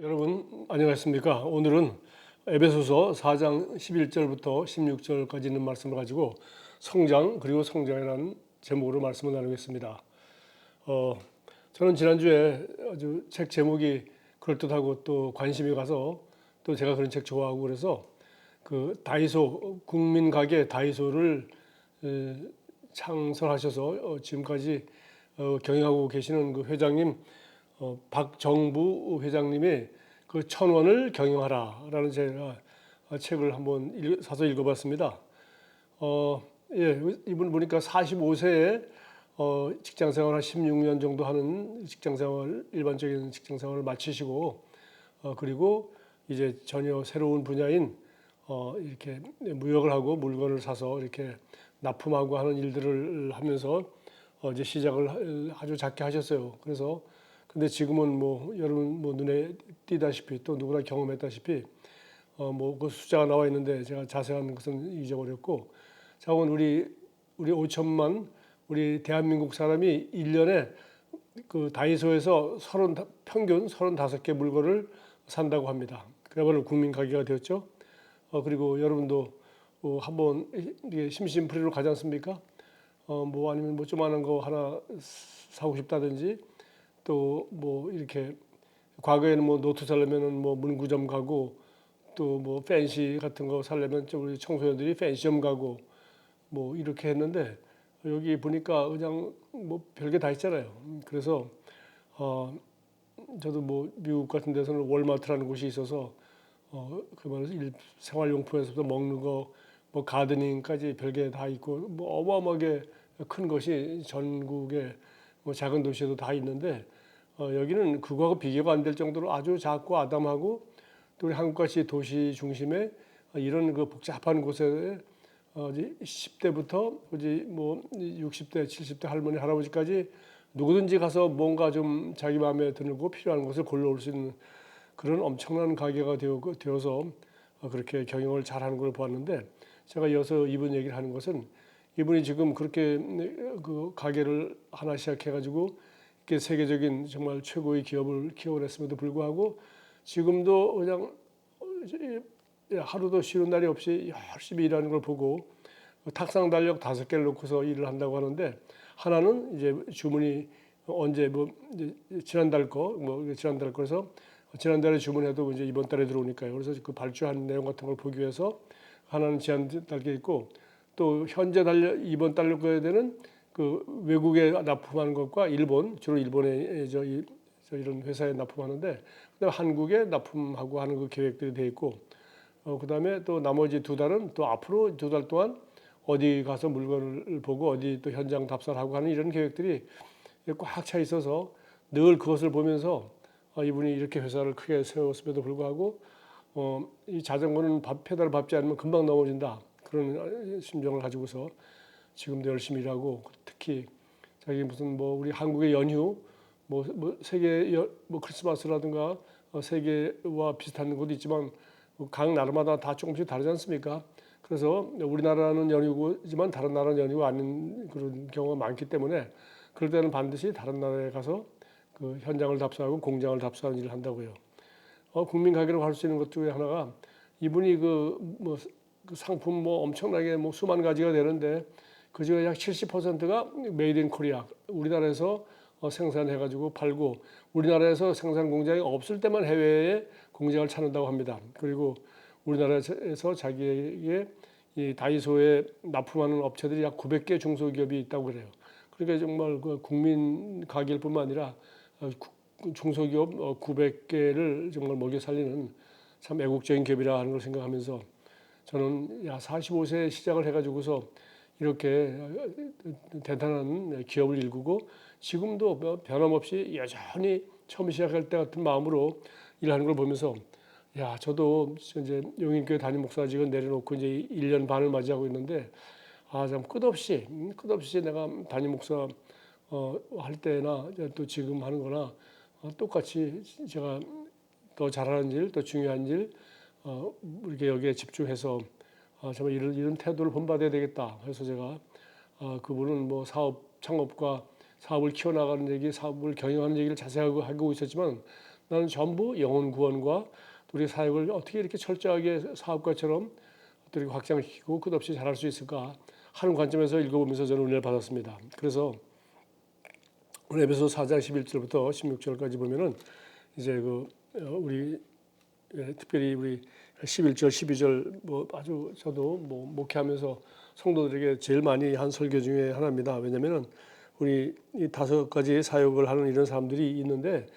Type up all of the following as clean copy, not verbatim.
여러분 안녕하십니까? 오늘은 에베소서 4장 11절부터 16절까지 있는 말씀을 가지고 성장 그리고 성장이라는 제목으로 말씀을 나누겠습니다. 저는 지난주에 아주 책 제목이 그럴듯하고 또 관심이 가서 또 제가 그런 책 좋아하고 그래서 그 다이소 국민가게 다이소를 창설하셔서 지금까지 경영하고 계시는 그 회장님 박정부 회장님의 그 1,000원을 경영하라라는 제가 책을 한번 사서 읽어봤습니다. 예, 이분 보니까 45세에 직장생활 한 16년 정도 하는 직장생활 일반적인 직장생활을 마치시고 그리고 이제 전혀 새로운 분야인 이렇게 무역을 하고 물건을 사서 이렇게 납품하고 하는 일들을 하면서 이제 시작을 아주 작게 하셨어요. 그래서 근데 지금은 뭐 여러분 뭐 눈에 띄다시피 또 누구나 경험했다시피 뭐 그 숫자가 나와 있는데 제가 자세한 것은 잊어버렸고 자 오늘 우리 5천만 우리 대한민국 사람이 1년에 그 다이소에서 평균 35개 물건을 산다고 합니다. 그야말로 국민 가게가 되었죠. 그리고 여러분도 한번 이게 심심풀이로 가지 않습니까? 뭐 아니면 뭐 조그마한 거 하나 사고 싶다든지 또 뭐 이렇게 과거에는 뭐 노트 사려면은 뭐 문구점 가고 또 뭐 팬시 같은 거 사려면 좀 우리 청소년들이 팬시점 가고 뭐 이렇게 했는데 여기 보니까 그냥 뭐 별게 다 있잖아요. 그래서 저도 뭐 미국 같은 데서는 월마트라는 곳이 있어서 그 말해서 생활용품에서부터 먹는 거 뭐 가드닝까지 별게 다 있고 뭐 어마어마하게 큰 것이 전국에 뭐 작은 도시에도 다 있는데 여기는 그거하고 비교가 안 될 정도로 아주 작고 아담하고 또 우리 한국같이 도시 중심에 이런 그 복잡한 곳에 10대부터 뭐 60대, 70대 할머니, 할아버지까지 누구든지 가서 뭔가 좀 자기 마음에 들고 필요한 것을 골라올 수 있는 그런 엄청난 가게가 되어서 그렇게 경영을 잘하는 걸 보았는데 제가 이어서 이분 얘기를 하는 것은 이분이 지금 그렇게 그 가게를 하나 시작해가지고 이렇게 세계적인 정말 최고의 기업을 키워냈음에도 불구하고 지금도 그냥 하루도 쉬는 날이 없이 열심히 일하는 걸 보고 탁상 달력 5개를 놓고서 일을 한다고 하는데 하나는 이제 주문이 언제 뭐 지난달 거에서 지난달에 주문해도 이제 이번 달에 들어오니까요. 그래서 그 발주한 내용 같은 걸 보기 위해서 하나는 지난 달게 있고 또 현재 이번 달로 거야 되는 그 외국에 납품하는 것과 주로 일본에 이런 회사에 납품하는데 그다음 한국에 납품하고 하는 그 계획들이 돼 있고 그다음에 또 나머지 2달은 또 앞으로 2달 동안 어디 가서 물건을 보고 어디 또 현장 답사하고 하는 이런 계획들이 꽉 차 있어서 늘 그것을 보면서 이분이 이렇게 회사를 크게 세웠음에도 불구하고 이 자전거는 페달을 밟지 않으면 금방 넘어진다 그런 심정을 가지고서 지금도 열심히 일하고 특히 자기 무슨 뭐 우리 한국의 연휴 뭐 세계 뭐 크리스마스라든가 세계와 비슷한 것도 있지만 각 나라마다 다 조금씩 다르지 않습니까? 그래서 우리나라는 연휴지만 다른 나라는 연휴가 아닌 그런 경우가 많기 때문에 그럴 때는 반드시 다른 나라에 가서 그 현장을 답사하고 공장을 답사하는 일을 한다고요. 국민 가게로 갈 수 있는 것 중에 하나가 이분이 그 상품 뭐 엄청나게 뭐 수만 가지가 되는데 그중에 약 70%가 메이드 인 코리아 우리나라에서 생산해가지고 팔고 우리나라에서 생산 공장이 없을 때만 해외에 공장을 찾는다고 합니다. 그리고 우리나라에서 자기에게 이 다이소에 납품하는 업체들이 약 900개 중소기업이 있다고 그래요. 그러니까 정말 그 국민 가게일 뿐만 아니라 중소기업 900개를 정말 먹여 살리는 참 애국적인 기업이라 하는 걸 생각하면서 저는 45세에 시작을 해가지고서 이렇게 대단한 기업을 일구고 지금도 변함없이 여전히 처음 시작할 때 같은 마음으로 일하는 걸 보면서 저도 이제 용인교회 담임 목사직은 내려놓고 이제 1년 반을 맞이하고 있는데 참 끝없이 내가 담임 목사 할 때나 또 지금 하는 거나 똑같이 제가 더 잘하는 일, 더 중요한 일 이렇게 여기에 집중해서 정말 이런 태도를 본받아야 되겠다. 그래서 제가 그분은 뭐 사업 창업과 사업을 키워나가는 얘기, 사업을 경영하는 얘기를 자세하게 하고 있었지만 나는 전부 영혼 구원과 우리 사역을 어떻게 이렇게 철저하게 사업가처럼 이렇게 확장시키고 끝없이 잘할 수 있을까 하는 관점에서 읽어보면서 저는 은혜를 받았습니다. 그래서 오늘 에베소 4장 11절부터 16절까지 보면은 이제 우리 특별히 우리 11절, 12절 뭐 아주 저도 뭐 목회하면서 성도들에게 제일 많이 한 설교 중에 하나입니다. 왜냐하면은 우리 이 5가지 사역을 하는 이런 사람들이 있는데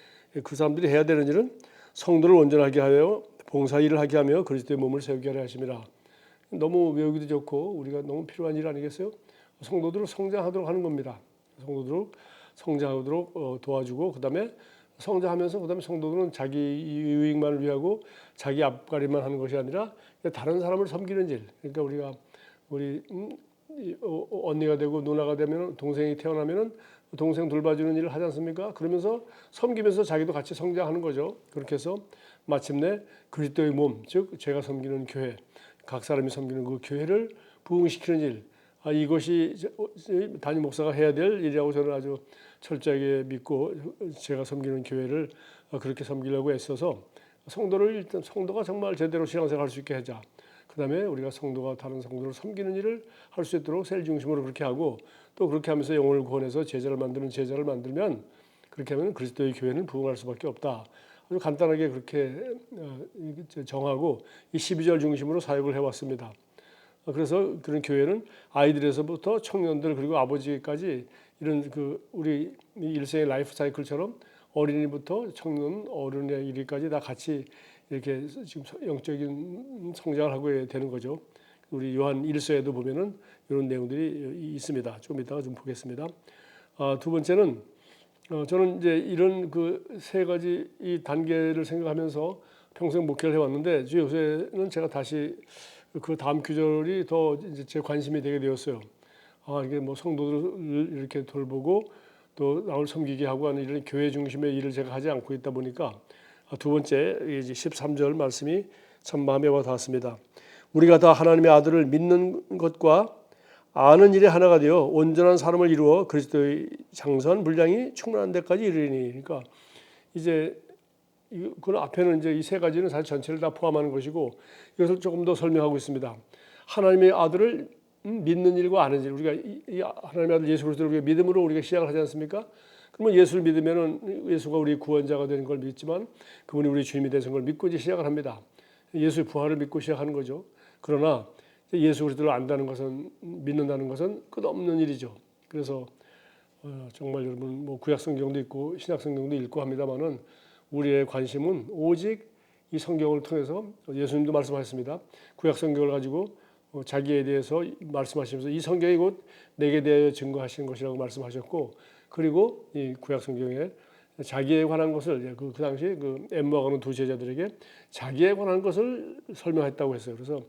그 사람들이 해야 되는 일은 성도를 온전하게 하여 봉사 일을 하게 하며 그리스도의 몸을 세우게 하려 하심이라. 너무 외우기도 좋고 우리가 너무 필요한 일 아니겠어요? 성도들을 성장하도록 하는 겁니다. 성도들을 성장하도록 도와주고 그다음에 성장하면서 그다음에 성도들은 자기 유익만을 위하고 자기 앞가림만 하는 것이 아니라 다른 사람을 섬기는 일. 그러니까 우리 언니가 되고 누나가 되면 동생이 태어나면은 동생 돌봐주는 일을 하지 않습니까? 그러면서 섬기면서 자기도 같이 성장하는 거죠. 그렇게 해서 마침내 그리스도의 몸, 즉 제가 섬기는 교회, 각 사람이 섬기는 그 교회를 부흥시키는 일. 이것이 담임 목사가 해야 될 일이라고 저는 아주 철저하게 믿고 제가 섬기는 교회를 그렇게 섬기려고 애써서 성도를 일단 성도가 정말 제대로 신앙생활 할 수 있게 하자. 그다음에 우리가 성도가 다른 성도를 섬기는 일을 할 수 있도록 셀 중심으로 그렇게 하고 또 그렇게 하면서 영혼을 구원해서 제자를 만들면 그렇게 하면 그리스도의 교회는 부흥할 수밖에 없다. 아주 간단하게 그렇게 정하고 이 12절 중심으로 사역을 해왔습니다. 그래서 그런 교회는 아이들에서부터 청년들 그리고 아버지까지 이런 우리 일생의 라이프 사이클처럼 어린이부터 청년 어른의 이르기까지 다 같이 이렇게 지금 영적인 성장을 하고 되는 거죠. 우리 요한 1서에도 보면은 이런 내용들이 있습니다. 좀 이따가 좀 보겠습니다. 두 번째는 저는 이제 이런 세 가지 이 단계를 생각하면서 평생 목회를 해왔는데 요새는 제가 다시 그 다음 규절이 더 이제 제 관심이 되게 되었어요. 이게 뭐 성도들을 이렇게 돌보고 또 나를 섬기게 하고 하는 이런 교회 중심의 일을 제가 하지 않고 있다 보니까 두 번째 이제 13절 말씀이 참 마음에 와 닿았습니다. 우리가 다 하나님의 아들을 믿는 것과 아는 일에 하나가 되어 온전한 사람을 이루어 그리스도의 장선 분량이 충만한 데까지 이르리니. 그러니까 이제 그 앞에는 이제 이 세 가지는 사실 전체를 다 포함하는 것이고 이것을 조금 더 설명하고 있습니다. 하나님의 아들을 믿는 일과 아는 일. 우리가 이 하나님의 아들 예수 그리스도를 우리가 믿음으로 우리가 시작을 하지 않습니까? 그러면 예수를 믿으면은 예수가 우리 구원자가 되는 걸 믿지만 그분이 우리 주님이 되신 걸 믿고 이제 시작을 합니다. 예수의 부활을 믿고 시작하는 거죠. 그러나 예수 그리스도를 안다는 것은 믿는다는 것은 끝없는 일이죠. 그래서 정말 여러분 뭐 구약 성경도 있고 신약 성경도 읽고 합니다만은 우리의 관심은 오직 이 성경을 통해서 예수님도 말씀하셨습니다. 구약 성경을 가지고 자기에 대해서 말씀하시면서 이 성경이 곧 내게 대하여 증거하시는 것이라고 말씀하셨고 그리고 이 구약 성경에 자기에 관한 것을 그 당시 엠마가는 두 제자들에게 자기에 관한 것을 설명했다고 했어요. 그래서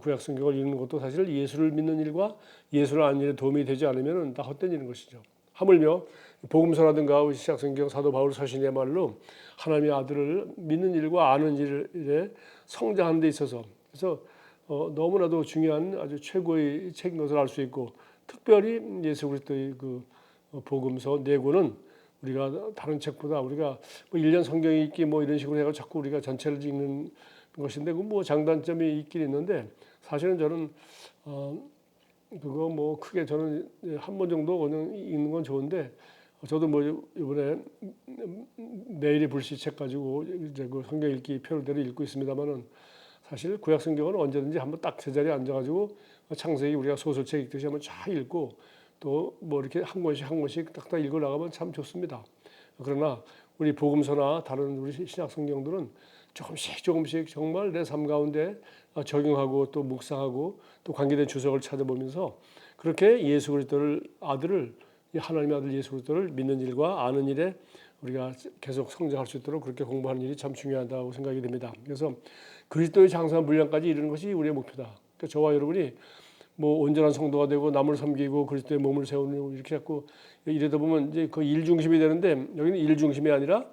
구약 성경을 읽는 것도 사실 예수를 믿는 일과 예수를 아는 일에 도움이 되지 않으면 다 헛된 일인 것이죠. 하물며 복음서라든가 신약 성경 사도 바울 서신이야말로 하나님의 아들을 믿는 일과 아는 일에 성장하는 데 있어서 그래서 너무나도 중요한 아주 최고의 책인 것을 알 수 있고 특별히 예수 그리스도의 복음서 네 권은 우리가 다른 책보다 우리가 뭐 1년 성경 읽기 뭐 이런 식으로 해서 자꾸 우리가 전체를 읽는 것인데 그 뭐 장단점이 있긴 있는데 사실은 저는 그거 뭐 크게 저는 한 번 정도 그냥 읽는 건 좋은데 저도 뭐 이번에 내일이 불시책 가지고 이제 그 성경 읽기 표대로 읽고 있습니다만은 사실 구약 성경은 언제든지 한번 딱 제자리에 앉아가지고 창세기 우리가 소설책 읽듯이 한번 쫙 읽고 또 뭐 이렇게 한 권씩 딱딱 읽어 나가면 참 좋습니다. 그러나 우리 복음서나 다른 우리 신약 성경들은 조금씩 정말 내 삶 가운데 적용하고 또 묵상하고 또 관계된 주석을 찾아보면서 그렇게 예수 그리스도를 아들을 하나님의 아들 예수 그리스도를 믿는 일과 아는 일에 우리가 계속 성장할 수 있도록 그렇게 공부하는 일이 참 중요하다고 생각이 됩니다. 그래서 그리스도의 장성한 분량까지 이르는 것이 우리의 목표다. 그러니까 저와 여러분이 뭐 온전한 성도가 되고 남을 섬기고 그리스도의 몸을 세우는 이렇게 자꾸 이러다 보면 이제 그 일 중심이 되는데 여기는 일 중심이 아니라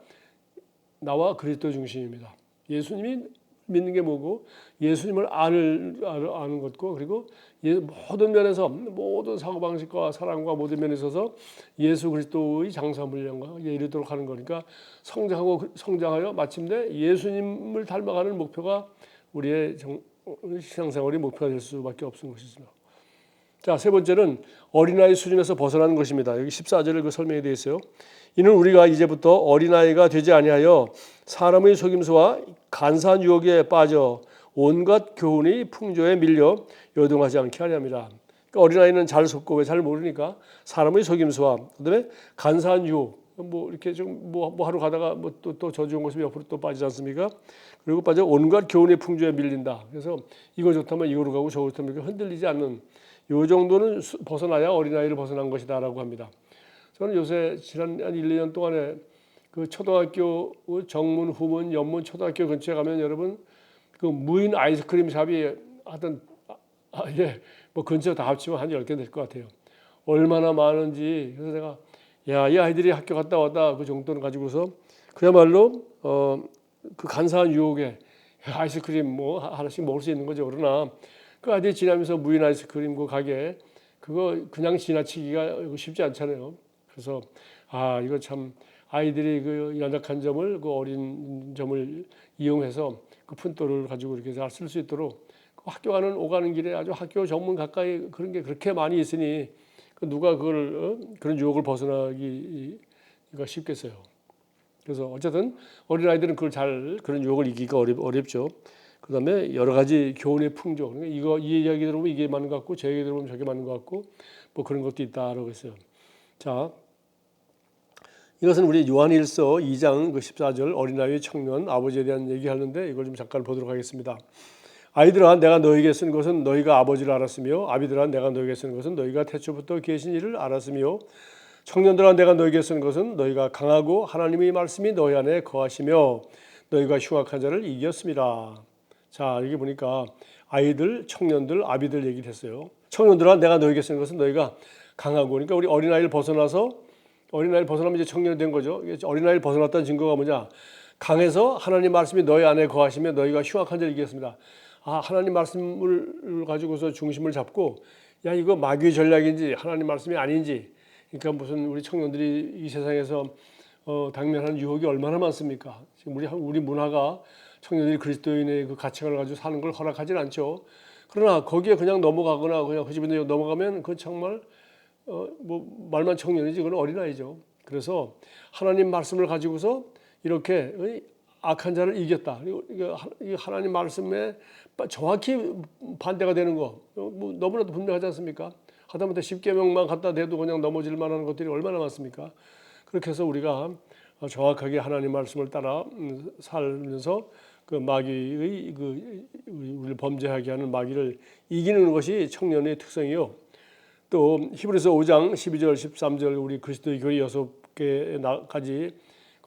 나와 그리스도 중심입니다. 예수님이 믿는 게 뭐고 예수님을 아는 것고 그리고 모든 면에서 모든 사고방식과 사랑과 모든 면에 있어서 예수 그리스도의 장사 분량과 이르도록 하는 거니까 성장하여 마침내 예수님을 닮아가는 목표가 우리의 신앙생활의 목표가 될 수밖에 없는 것이죠. 자, 세 번째는 어린아이 수준에서 벗어나는 것입니다. 여기 14절에 그 설명이 되어 있어요. 이는 우리가 이제부터 어린아이가 되지 아니하여 사람의 속임수와 간사한 유혹에 빠져 온갖 교훈의 풍조에 밀려 요동하지 않게 하렵니다. 그러니까 어린아이는 잘 속고 왜 잘 모르니까 사람의 속임수와 그다음에 간사한 유혹 뭐 이렇게 좀 뭐 하루 가다가 뭐 또 저 좋은 모습이 옆으로 또 빠지지 않습니까? 그리고 빠져 온갖 교훈의 풍조에 밀린다. 그래서 이거 좋다면 이거로 가고 저거 좋다면 이렇게 흔들리지 않는 요 정도는 벗어나야 어린아이를 벗어난 것이다라고 합니다. 저는 요새 지난 한 1, 2년 동안에 그 초등학교 정문, 후문, 연문 초등학교 근처에 가면 여러분 그 무인 아이스크림 샵이 하여튼 뭐 근처 다 합치면 한 10개 될 것 같아요. 얼마나 많은지. 그래서 내가 이 아이들이 학교 갔다 왔다 그 정도는 가지고서 그야말로 그 간사한 유혹에 아이스크림 뭐 하나씩 먹을 수 있는 거죠. 그러나 그 아이들이 지나면서 무인 아이스크림 그 가게 그거 그냥 지나치기가 쉽지 않잖아요. 그래서 이거 참 아이들이 그 연약한 점을 그 어린 점을 이용해서 그 푼도를 가지고 이렇게 잘 쓸 수 있도록 그 학교 가는 오가는 길에 아주 학교 정문 가까이 그런 게 그렇게 많이 있으니 누가 그걸 그런 유혹을 벗어나기가 쉽겠어요. 그래서 어쨌든 어린 아이들은 그런 유혹을 이기기가 어렵죠. 그다음에 여러 가지 교훈의 풍조. 그러니까 이 이야기 들어보면 이게 맞는 것 같고 저 얘기 들어보면 저게 맞는 것 같고 뭐 그런 것도 있다라고 했어요. 자, 이것은 우리 요한일서 2장 그 14절 어린아이 청년 아버지에 대한 얘기하는데 이걸 좀 잠깐 보도록 하겠습니다. 아이들아 내가 너에게 쓴 것은 너희가 아버지를 알았으며 아비들아 내가 너에게 쓴 것은 너희가 태초부터 계신 이를 알았으며 청년들아 내가 너에게 쓴 것은 너희가 강하고 하나님의 말씀이 너희 안에 거하시며 너희가 흉악한 자를 이겼습니다. 자, 여기 보니까 아이들, 청년들, 아비들 얘기를 했어요. 청년들아 내가 너에게 쓴 것은 너희가 강하고 그러니까 우리 어린아이를 벗어나면 이제 청년이 된 거죠. 어린아이를 벗어났다는 증거가 뭐냐? 강해서 하나님 말씀이 너희 안에 거하시며 너희가 흉악한 자를 이겼습니다. 하나님 말씀을 가지고서 중심을 잡고 이거 마귀의 전략인지 하나님 말씀이 아닌지 그러니까 무슨 우리 청년들이 이 세상에서 당면한 유혹이 얼마나 많습니까? 지금 우리 문화가 청년들이 그리스도인의 그 가치관을 가지고 사는 걸 허락하진 않죠. 그러나 거기에 그냥 넘어가거나 그냥 흐지부지 넘어가면 그건 정말 뭐 말만 청년이지 그건 어린아이죠. 그래서 하나님 말씀을 가지고서 이렇게 악한 자를 이겼다. 이 하나님 말씀에 정확히 반대가 되는 거 뭐 너무나도 분명하지 않습니까? 하다못해 10계명만 갖다 대도 그냥 넘어질 만한 것들이 얼마나 많습니까? 그렇게 해서 우리가 정확하게 하나님 말씀을 따라 살면서 그 마귀의 우리를 범죄하게 하는 마귀를 이기는 것이 청년의 특성이요. 또 히브리서 5장 12절 13절 우리 그리스도의 교회 6개까지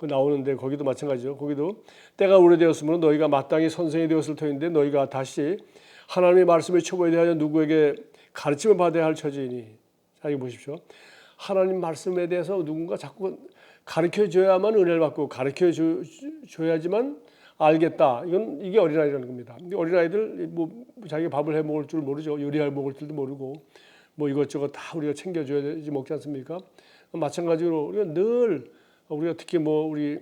나오는데 거기도 마찬가지죠. 거기도 때가 오래되었으므로 너희가 마땅히 선생이 되었을 터인데 너희가 다시 하나님의 말씀을 초보에 대하여 누구에게 가르침을 받아야 할 처지이니. 자, 이거 보십시오. 하나님 말씀에 대해서 누군가 자꾸 가르쳐줘야만 은혜를 받고 가르쳐줘야지만 알겠다. 이게 어린아이라는 겁니다. 근데 어린아이들 뭐 자기가 밥을 해 먹을 줄 모르죠. 요리할 먹을 줄도 모르고 뭐 이것저것 다 우리가 챙겨줘야지 먹지 않습니까? 마찬가지로 우리가 특히 뭐 우리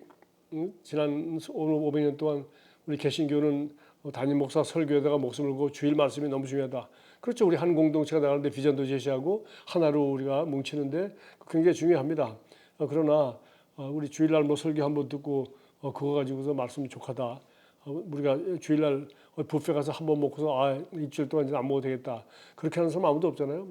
지난 오늘 500년 동안 우리 개신교는 담임 목사 설교에다가 목숨을 걸고 주일 말씀이 너무 중요하다. 그렇죠. 우리 한 공동체가 나가는데 비전도 제시하고 하나로 우리가 뭉치는데 굉장히 중요합니다. 그러나 우리 주일날 뭐 설교 한번 듣고 그거 가지고서 말씀 족하다. 우리가 주일날 뷔페 가서 한번 먹고서 일주일 동안 이제 안 먹어도 되겠다. 그렇게 하는 사람 아무도 없잖아요.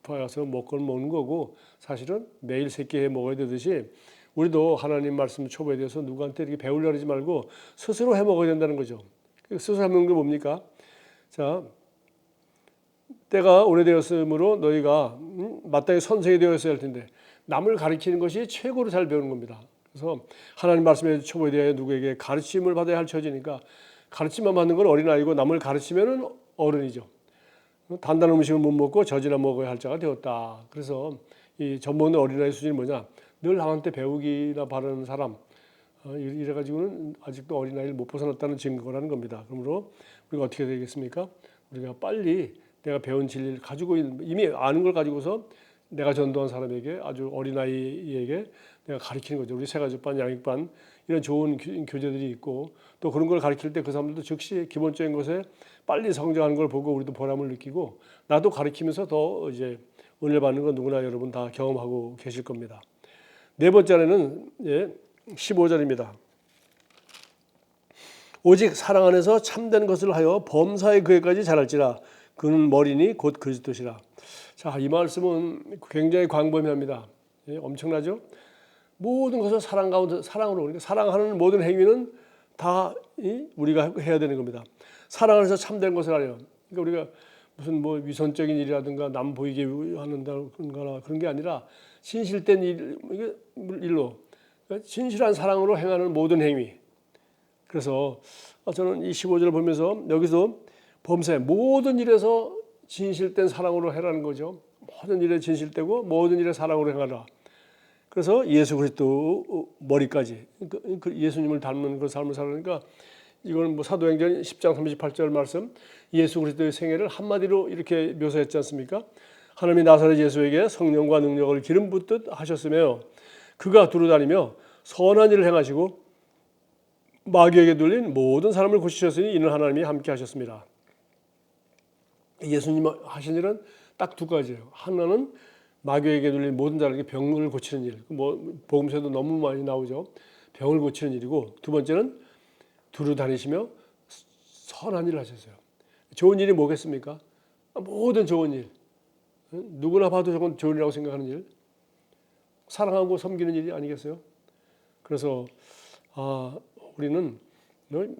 뷔페 가서 먹는 거고 사실은 매일 3끼 해 먹어야 되듯이 우리도 하나님 말씀 초보에 대해서 누구한테 이렇게 배우려고 하지 말고 스스로 해 먹어야 된다는 거죠. 스스로 해 먹는 게 뭡니까? 자, 때가 오래되었으므로 너희가 마땅히 선생이 되었어야 할 텐데 남을 가르치는 것이 최고로 잘 배우는 겁니다. 그래서 하나님 말씀에 초보에 대하여 누구에게 가르침을 받아야 할 처지니까 가르침만 받는 건 어린아이고 남을 가르치면 어른이죠. 단단한 음식을 못 먹고 젖이나 먹어야 할 자가 되었다. 그래서 이 젖 먹는 어린아이 수준이 뭐냐? 늘 남한테 배우기나 바라는 사람, 이래가지고는 아직도 어린아이를 못 벗어났다는 증거라는 겁니다. 그러므로 우리가 어떻게 되겠습니까? 우리가 빨리 내가 배운 진리를 가지고 이미 아는 걸 가지고서 내가 전도한 사람에게 아주 어린아이에게 내가 가르치는 거죠. 우리 새가족반, 양육반 이런 좋은 교재들이 있고 또 그런 걸 가르칠 때 그 사람들도 즉시 기본적인 것에 빨리 성장하는 걸 보고 우리도 보람을 느끼고 나도 가르치면서 더 이제 은혜 받는 건 누구나 여러분 다 경험하고 계실 겁니다. 네 번째는 15절입니다. 오직 사랑 안에서 참된 것을 하여 범사에 그에까지 자랄지라 그는 머리니 곧 그리스도시라. 자, 이 말씀은 굉장히 광범위합니다. 엄청나죠? 모든 것을 사랑 가운데 사랑으로 그러니까 사랑하는 모든 행위는 다 우리가 해야 되는 겁니다. 사랑 안에서 참된 것을 하려. 그러니까 우리가 무슨 뭐 위선적인 일이라든가 남 보이게 한다거나 그런 게 아니라 진실된 일로 진실한 사랑으로 행하는 모든 행위. 그래서 저는 이 15절을 보면서 여기서 범사에 모든 일에서 진실된 사랑으로 해라는 거죠. 모든 일에 진실되고 모든 일에 사랑으로 행하라. 그래서 예수 그리스도 머리까지 예수님을 닮는 그 삶을 살으니까 이거는 뭐 사도행전 10장 38절 말씀 예수 그리스도의 생애를 한마디로 이렇게 묘사했지 않습니까? 하나님이 나사렛 예수에게 성령과 능력을 기름 붓듯 하셨으며 그가 두루다니며 선한 일을 행하시고 마귀에게 들린 모든 사람을 고치셨으니 이는 하나님이 함께 하셨습니다. 예수님 하신 일은 딱 두 가지예요. 하나는 마귀에게 들린 모든 자에게 병을 고치는 일. 뭐 복음서에도 너무 많이 나오죠. 병을 고치는 일이고 두 번째는 두루다니시며 선한 일을 하셨어요. 좋은 일이 뭐겠습니까? 모든 좋은 일. 누구나 봐도 저건 좋은 일이라고 생각하는 일. 사랑하고 섬기는 일이 아니겠어요? 그래서 우리는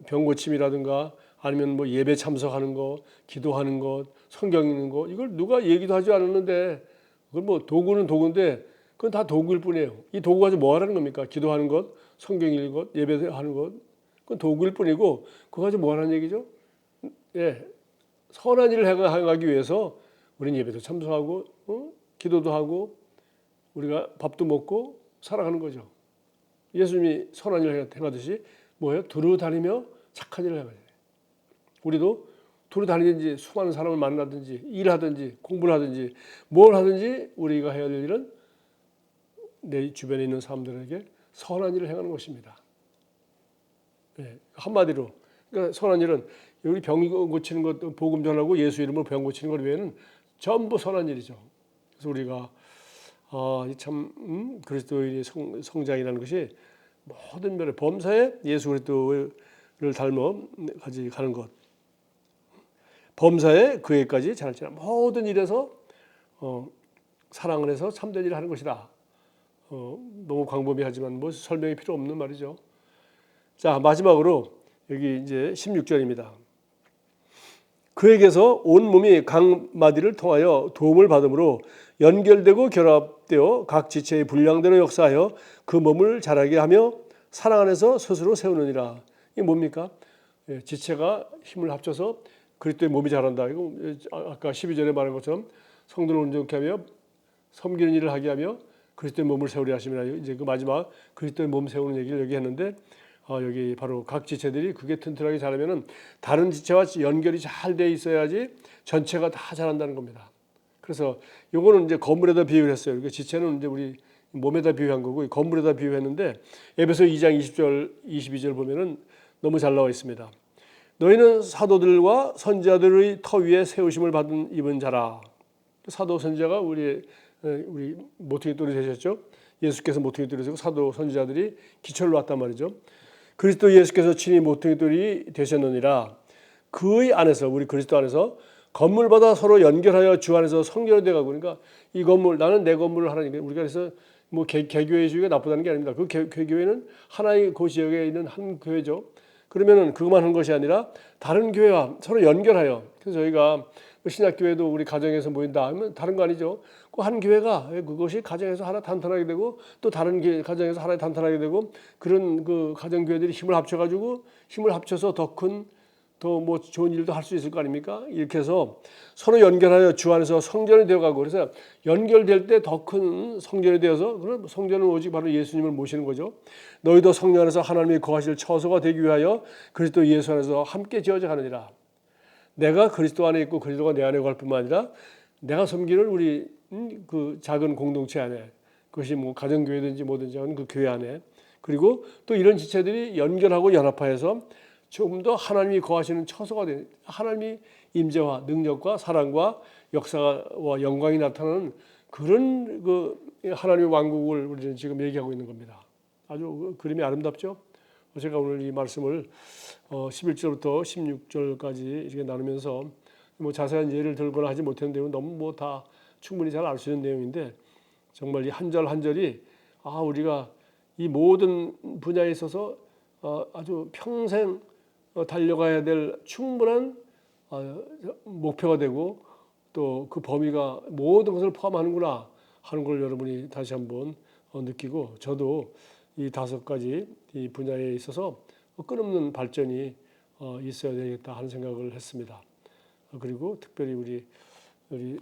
병 고침이라든가 아니면 뭐 예배 참석하는 거, 기도하는 것, 성경 읽는 거 이걸 누가 얘기도 하지 않았는데 그건 뭐 도구는 도구인데 그건 다 도구일 뿐이에요. 이 도구 가지고 뭐 하라는 겁니까? 기도하는 것, 성경 읽는 것, 예배하는 것 그건 도구일 뿐이고 그거 가지고 뭐 하라는 얘기죠? 선한 일을 행하기 위해서 우리는 예배도 참석하고 기도도 하고 우리가 밥도 먹고 살아가는 거죠. 예수님이 선한 일을 행하듯이 뭐예요? 두루다니며 착한 일을 행하죠. 우리도 두루다니든지 수많은 사람을 만나든지 일하든지 공부를 하든지 뭘 하든지 우리가 해야 될 일은 내 주변에 있는 사람들에게 선한 일을 행하는 것입니다. 한마디로 그러니까 선한 일은 우리 병 고치는 것, 복음 전하고 예수 이름으로 병 고치는 것 외에는 전부 선한 일이죠. 그래서 우리가 참 그리스도인의 성장이라는 것이 모든 면에 범사에 예수 그리스도를 닮아 가는 것. 범사에 그에까지 자랄지라 모든 일에서 사랑을 해서 참된 일을 하는 것이다. 너무 광범위하지만 뭐 설명이 필요 없는 말이죠. 자, 마지막으로 여기 이제 16절입니다. 그에게서 온 몸이 각 마디를 통하여 도움을 받음으로 연결되고 결합되어 각 지체의 분량대로 역사하여 그 몸을 자라게 하며 사랑 안에서 스스로 세우느니라. 이게 뭡니까? 지체가 힘을 합쳐서 그리스도의 몸이 자란다. 이거 아까 12절에 말한 것처럼 성도를 온전케 하며 섬기는 일을 하게 하며 그리스도의 몸을 세우려 하심이라. 이제 그 마지막 그리스도의 몸 세우는 얘기를 여기 했는데 여기 바로 각 지체들이 그게 튼튼하게 자라면은 다른 지체와 연결이 잘 돼 있어야지 전체가 다 자란다는 겁니다. 그래서 요거는 이제 건물에다 비유를 했어요. 그러니까 지체는 이제 우리 몸에다 비유한 거고 건물에다 비유했는데 에베소 2장 20절 22절 보면은 너무 잘 나와 있습니다. 너희는 사도들과 선지자들의 터 위에 세우심을 받은 입은 자라. 사도 선지자가 우리 모퉁이 돌이 되셨죠. 예수께서 모퉁이 돌이 되시고 사도 선지자들이 기초로 왔단 말이죠. 그리스도 예수께서 친히 모퉁이 돌이 되셨느니라. 그의 안에서 우리 그리스도 안에서 건물마다 서로 연결하여 주 안에서 성결되어 가고 그러니까 이 건물 나는 내 건물을 하나님 우리가 그래서 뭐 개교회주의가 나쁘다는 게 아닙니다. 그 개교회는 하나의 그 지역에 있는 한 교회죠. 그러면은 그것만 한 것이 아니라 다른 교회와 서로 연결하여 그래서 저희가 신약교회도 우리 가정에서 모인다 하면 다른 거 아니죠. 그 한 교회가 그것이 가정에서 하나 단단하게 되고 또 다른 가정에서 하나 단단하게 되고 그런 그 가정 교회들이 힘을 합쳐가지고 힘을 합쳐서 더 큰 더 뭐 좋은 일도 할 수 있을 거 아닙니까? 이렇게 해서 서로 연결하여 주 안에서 성전이 되어가고, 그래서 연결될 때 더 큰 성전이 되어서, 그런 성전은 오직 바로 예수님을 모시는 거죠. 너희도 성령 안에서 하나님이 거하실 처소가 되기 위하여 그리스도 예수 안에서 함께 지어져 가느니라. 내가 그리스도 안에 있고 그리스도가 내 안에 갈 뿐만 아니라 내가 섬기는 우리 그 작은 공동체 안에, 그것이 뭐 가정교회든지 뭐든지 하는 그 교회 안에, 그리고 또 이런 지체들이 연결하고 연합하여서 조금 더 하나님이 거하시는 처소가 되는, 하나님이 임재와 능력과 사랑과 역사와 영광이 나타나는 그런 그 하나님의 왕국을 우리는 지금 얘기하고 있는 겁니다. 아주 그림이 아름답죠. 제가 오늘 이 말씀을 11절부터 16절까지 이렇게 나누면서 뭐 자세한 예를 들거나 하지 못했는데 너무 뭐 다 충분히 잘 알 수 있는 내용인데, 정말 이 한 절 한 절이 우리가 이 모든 분야에 있어서 아주 평생 달려가야 될 충분한 목표가 되고, 또 그 범위가 모든 것을 포함하는구나 하는 걸 여러분이 다시 한번 느끼고, 저도 이 5가지 이 분야에 있어서 끊임없는 발전이 있어야 되겠다 하는 생각을 했습니다. 그리고 특별히 우리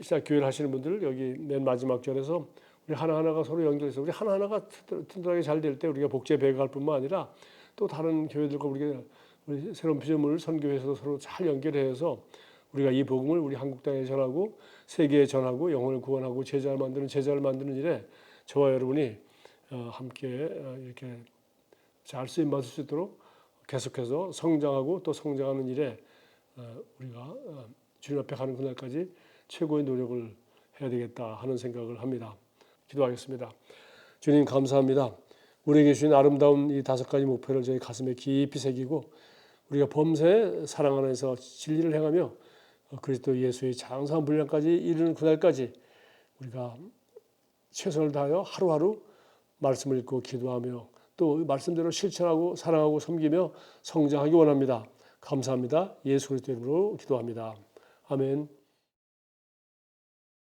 시작교회를 하시는 분들, 여기 맨 마지막 절에서 우리 하나하나가 서로 연결해서 우리 하나하나가 튼튼하게 잘 될 때 우리가 복제 배가할 뿐만 아니라 또 다른 교회들과 우리 새로운 피조물 선교회에서 서로 잘 연결해서 우리가 이 복음을 우리 한국 땅에 전하고 세계에 전하고 영혼을 구원하고 제자를 만드는 일에 저와 여러분이 함께 이렇게 잘 쓰임 받을 수 있도록 계속해서 성장하고 또 성장하는 일에 우리가 주님 앞에 가는 그날까지 최고의 노력을 해야 되겠다 하는 생각을 합니다. 기도하겠습니다. 주님 감사합니다. 우리에게 주신 아름다운 이 5가지 목표를 저희 가슴에 깊이 새기고 우리가 범사에 사랑 안에서 진리를 행하며 그리스도 예수의 장성한 분량까지 이르는 그날까지 우리가 최선을 다하여 하루하루 말씀을 읽고 기도하며 또 말씀대로 실천하고 사랑하고 섬기며 성장하기 원합니다. 감사합니다. 예수 그리스도 이름으로 기도합니다. 아멘.